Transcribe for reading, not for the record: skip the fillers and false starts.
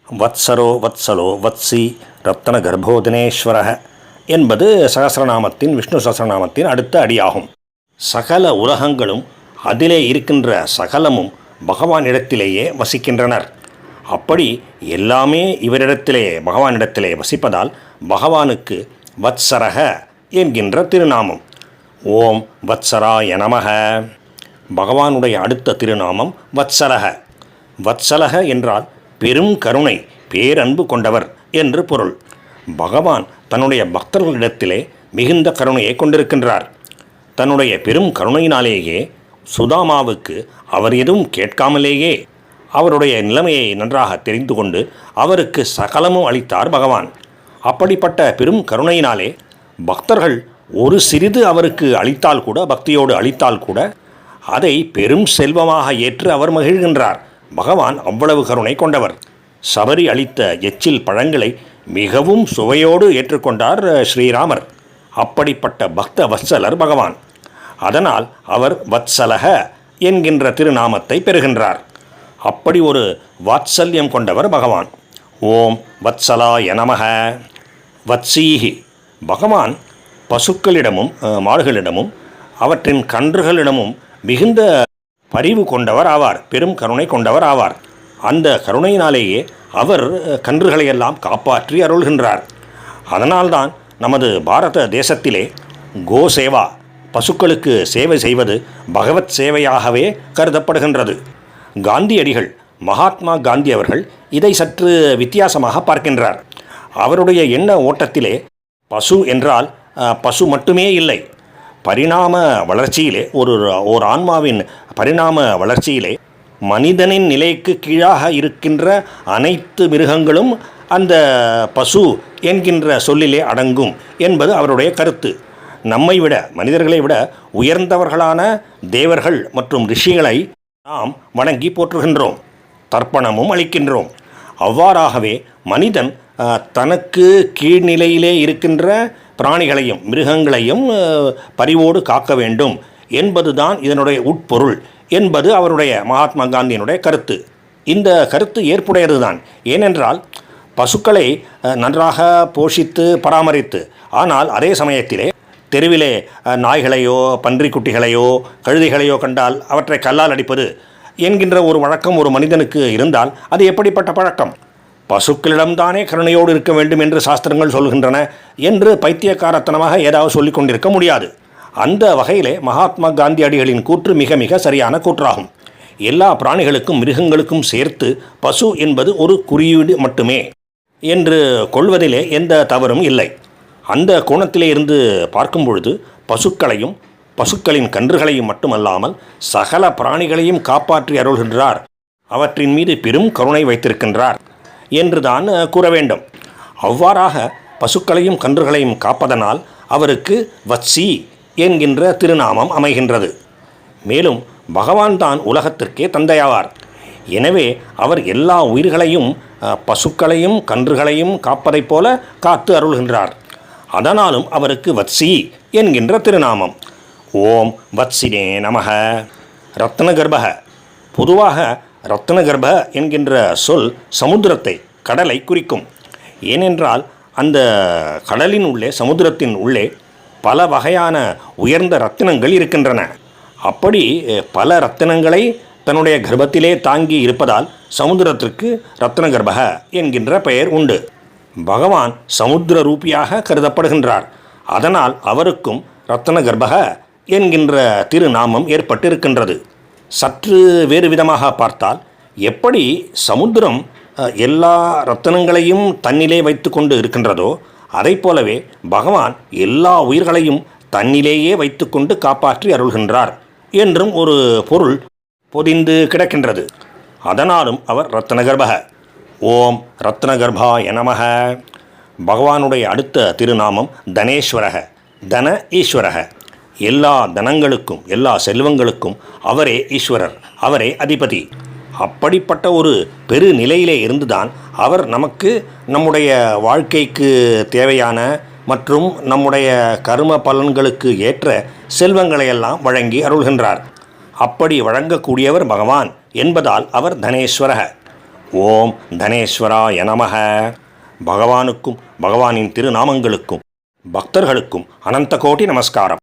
வத்சரோ வத்சலோ வத்சி ரத்ன கர்ப்போதனேஸ்வரக என்பது சகசிரநாமத்தின் விஷ்ணு சகசிரநாமத்தின் அடுத்த அடியாகும். சகல உலகங்களும் அதிலே இருக்கின்ற சகலமும் பகவானிடத்திலேயே வசிக்கின்றனர். அப்படி எல்லாமே இவரிடத்திலே பகவானிடத்திலே வசிப்பதால் பகவானுக்கு வத்சரக என்கின்ற திருநாமம். ஓம் வத்சராய நமக. பகவானுடைய அடுத்த திருநாமம் வத்சலக. வத்சலக என்றால் பெரும் கருணை, பேரன்பு கொண்டவர் என்று பொருள். பகவான் தன்னுடைய பக்தர்களிடத்திலே மிகுந்த கருணையை கொண்டிருக்கின்றார். தன்னுடைய பெரும் கருணையினாலேயே சுதாமாவுக்கு அவர் எதுவும் கேட்காமலேயே அவருடைய நிலைமையை நன்றாக தெரிந்து கொண்டு அவருக்கு சகலமும் அளித்தார் பகவான். அப்படிப்பட்ட பெரும் கருணையினாலே பக்தர்கள் ஒரு சிறிது அவருக்கு அளித்தால் கூட, பக்தியோடு அளித்தால் கூட அதை பெரும் செல்வமாக ஏற்று அவர் மகிழ்கின்றார். பகவான் அவ்வளவு கருணை கொண்டவர். சபரி அளித்த எச்சில் பழங்களை மிகவும் சுவையோடு ஏற்றுக்கொண்டார் ஸ்ரீராமர். அப்படிப்பட்ட பக்த வத்சலர் பகவான். அதனால் அவர் வத்சலக என்கின்ற திருநாமத்தை பெறுகின்றார். அப்படி ஒரு வாத்சல்யம் கொண்டவர் பகவான். ஓம் வத்சலாய நமக. வத்சீஹி. பகவான் பசுக்களிடமும் மாடுகளிடமும் அவற்றின் கன்றுகளிடமும் மிகுந்த பரிவு கொண்டவர் ஆவார், பெரும் கருணை கொண்டவர் ஆவார். அந்த கருணையினாலேயே அவர் கன்றுகளையெல்லாம் காப்பாற்றி அருள்கின்றார். அதனால்தான் நமது பாரத தேசத்திலே கோசேவா, பசுக்களுக்கு சேவை செய்வது பகவத் சேவையாகவே கருதப்படுகின்றது. காந்தியடிகள், மகாத்மா காந்தி அவர்கள் இதை சற்று வித்தியாசமாக பார்க்கின்றார். அவருடைய எண்ண ஓட்டத்திலே பசு என்றால் பசு மட்டுமே இல்லை, பரிணாம வளர்ச்சியிலே ஒரு ஆன்மாவின் பரிணாம வளர்ச்சியிலே மனிதனின் நிலைக்கு கீழாக இருக்கின்ற அனைத்து மிருகங்களும் அந்த பசு என்கின்ற சொல்லிலே அடங்கும் என்பது அவருடைய கருத்து. நம்மை விட, மனிதர்களை விட உயர்ந்தவர்களான தேவர்கள் மற்றும் ரிஷிகளை நாம் வணங்கி போற்றுகின்றோம், தர்ப்பணமும் அளிக்கின்றோம். அவ்வாறாகவே மனிதன் தனக்கு கீழ்நிலையிலே இருக்கின்ற பிராணிகளையும் மிருகங்களையும் பரிவோடு காக்க வேண்டும் என்பதுதான் இதனுடைய உட்பொருள் என்பது அவருடைய மகாத்மா காந்தியினுடைய கருத்து. இந்த கருத்து ஏற்புடையதுதான். ஏனென்றால் பசுக்களை நன்றாக போஷித்து பராமரித்து, ஆனால் அதே சமயத்திலே தெருவிலே நாய்களையோ பன்றிக்குட்டிகளையோ கழுதைகளையோ கண்டால் அவற்றை கல்லால் அடிப்பது என்கின்ற ஒரு வழக்கம் ஒரு மனிதனுக்கு இருந்தால் அது எப்படிப்பட்ட பழக்கம்? பசுக்களிடம்தானே கருணையோடு இருக்க வேண்டும் என்று சாஸ்திரங்கள் சொல்கின்றன என்று பைத்தியக்காரத்தனமாக ஏதாவது சொல்லிக் கொண்டிருக்க முடியாது. அந்த வகையிலே மகாத்மா காந்தியடிகளின் கூற்று மிக மிக சரியான கூற்றாகும். எல்லா பிராணிகளுக்கும் மிருகங்களுக்கும் சேர்த்து பசு என்பது ஒரு குறியீடு மட்டுமே என்று கொள்வதிலே எந்த தவறும் இல்லை. அந்த கோணத்திலே இருந்து பார்க்கும் பொழுது பசுக்களையும் பசுக்களின் கன்றுகளையும் மட்டுமல்லாமல் சகல பிராணிகளையும் காப்பாற்றி அருள்கின்றார், அவற்றின் மீது பெரும் கருணை வைத்திருக்கின்றார் என்றுதான் கூற வேண்டும். அவ்வாறாக பசுக்களையும் கன்றுகளையும் காப்பதனால் அவருக்கு வத்சி என்கின்ற திருநாமம் அமைகின்றது. மேலும் பகவான் தான் உலகத்திற்கே தந்தையாவார். எனவே அவர் எல்லா உயிர்களையும் பசுக்களையும் கன்றுகளையும் காப்பதைப் போல காத்து அருள்கின்றார். அதனாலும் அவருக்கு வத்சி என்கின்ற திருநாமம். ஓம் வத்சினே நமக. ரத்னகர்பக. பொதுவாக ரத்னகர்ப என்கின்ற சொல் சமுத்திரத்தை, கடலை குறிக்கும். ஏனென்றால் அந்த கடலின் உள்ளே, சமுத்திரத்தின் உள்ளே பல வகையான உயர்ந்த ரத்தினங்கள் இருக்கின்றன. அப்படி பல ரத்தினங்களை தன்னுடைய கர்ப்பத்திலே தாங்கி இருப்பதால் சமுத்திரத்திற்கு ரத்னகர்பக என்கின்ற பெயர் உண்டு. பகவான் சமுத்திர ரூபியாக கருதப்படுகின்றார். அதனால் அவருக்கும் ரத்னகர்பக என்கின்ற திருநாமம் ஏற்பட்டிருக்கின்றது. சற்று வேறு விதமாக பார்த்தால், எப்படி சமுத்திரம் எல்லா ரத்தினங்களையும் தன்னிலே வைத்து கொண்டு இருக்கின்றதோ அதை போலவே பகவான் எல்லா உயிர்களையும் தன்னிலேயே வைத்து கொண்டு காப்பாற்றி அருள்கின்றார் என்றும் ஒரு பொருள் பொதிந்து கிடக்கின்றது. அதனாலும் அவர் ரத்னகர்பக. ஓம் ரத்னகர்பாய நமக. பகவானுடைய அடுத்த திருநாமம் தனேஸ்வரக, தன ஈஸ்வரக. எல்லா தனங்களுக்கும் எல்லா செல்வங்களுக்கும் அவரே ஈஸ்வரர், அவரே அதிபதி. அப்படிப்பட்ட ஒரு பெரு நிலையிலே இருந்துதான் அவர் நமக்கு நம்முடைய வாழ்க்கைக்கு தேவையான மற்றும் நம்முடைய கர்ம பலன்களுக்கு ஏற்ற செல்வங்களையெல்லாம் வழங்கி அருள்கின்றார். அப்படி வழங்கக்கூடியவர் பகவான் என்பதால் அவர் தனேஸ்வரக. ஓம் தனேஸ்வராய நமः. பகவானுக்கும் பகவானின் திருநாமங்களுக்கும் பக்தர்களுக்கும் அனந்த கோடி நமஸ்காரம்.